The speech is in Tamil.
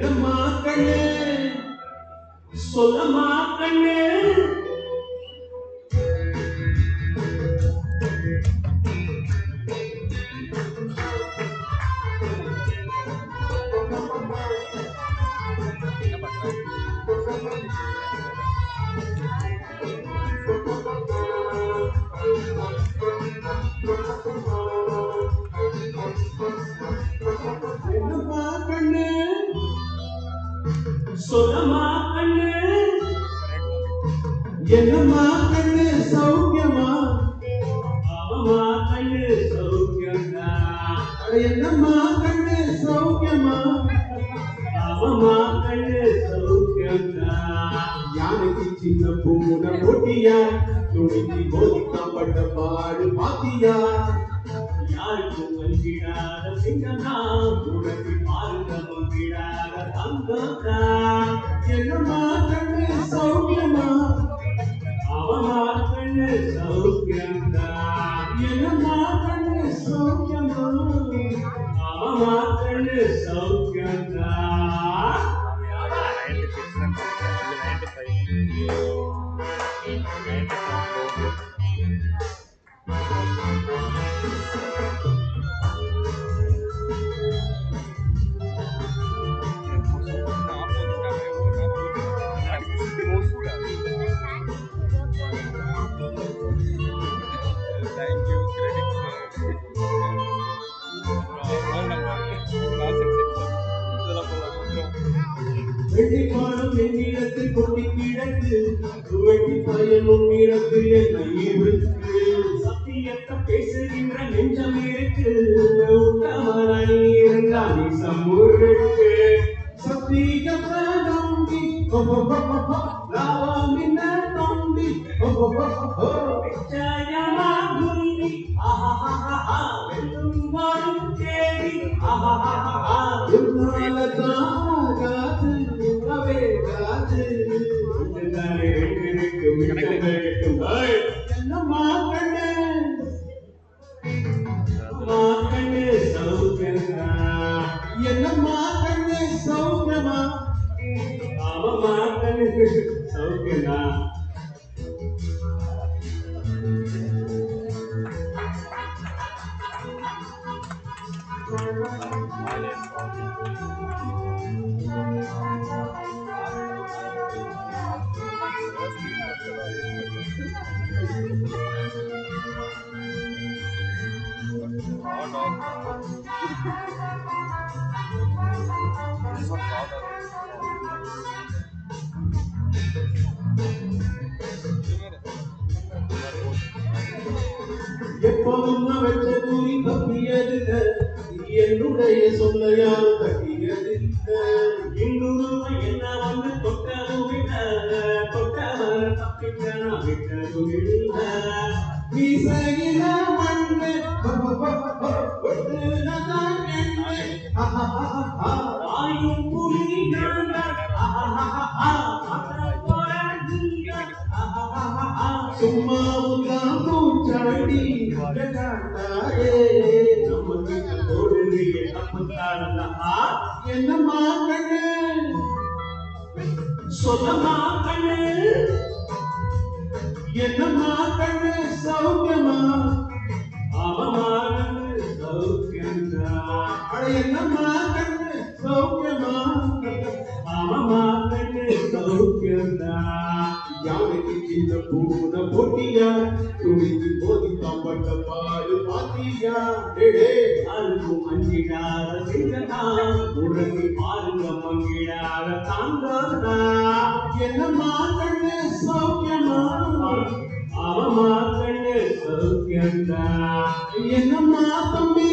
என்னம்மா கண்ணு சொல்லம்மா கண்ணு என்னம்மா கண்ணு சொல்லம்மா கண்ணு என்னம்மா கண்ணு சௌக்கியமா ஆமாம்மா கண்ணு சௌக்கியம்டா என்னம்மா கண்ணு சௌக்கியமா ஆமாம்மா கண்ணு சௌக்கியம்டா யானைக்கு சின்ன பூன போட்டியா துணிக்கு போதிக்கப்பட்ட பாடு பாத்தியா யாருக்கும் வங்கிடாத சிங்கம்னா உனக்கு பாருங்க வங்கிடாத தங்கம்டா என்னம்மா கண்ணு சௌக்கியமா ஆமாம்மா கண்ணு சௌக்கியம்டா என்னம்மா கண்ணு சௌக்கியமா ஆமாம்மா கண்ணு சௌக்கியம்டா வெட்டிப்பானம் என்னிடத்தில் கொட்டி கிடக்கு வெட்டி பயனும் இடத்தில் என்ன இருக்கு சத்தியத்தை பேசுகின்ற நெஞ்சம் இருக்கு உத்தமரணி இருந்தால் சமுருக்கு சத்தியத்தை நம்பி லாபம் என்ன நம்பி நிச்சயமா குருவி வெல்லும் வாழும் தேடி என்னம்மா கண்ணு சௌக்கியமா என்னம்மா கண்ணு சௌக்கியமா ஆமாம்மா கண்ணு சௌக்கியமா எப்போதும் வச்ச கூறி தப்பியது என்னுடைய சொல்ல யாரும் தட்டியது இன்னொரு என்ன வந்து தொட்டதும் தொட்டவர தப்பிக்கனா விட்டதும் இல்லை வீசையில மண்ணு ஆயும் புலி சும்மாவுதான் பூச்சாடி நமக்கு தோடுறிய தப்புத்தாரா என்னம்மா கண்ணு சொல்லம்மா கண்ணு என்னம்மா கண்ணு சௌக்கியமா ஆமாம்மா கண்ணு சௌக்கியம்டா என்னம்மா கண்ணு சௌக்கியமா ஆமாம்மா கண்ணு சௌக்கியம்டா யானைக்கு சின்ன பூன போட்டியா துணிக்கு போதிக்கப்பட்ட பாடு பாத்தியா அதுக்கும் மஞ்சிடாத சிங்கனா உனக்கு பாருங்க மங்கிடாத தாங்கா என்னம்மா கண்ணு சௌக்கியமா ஆமாம்மா கண்ணு சௌக்கியம்டா என்னம்மா தம்பி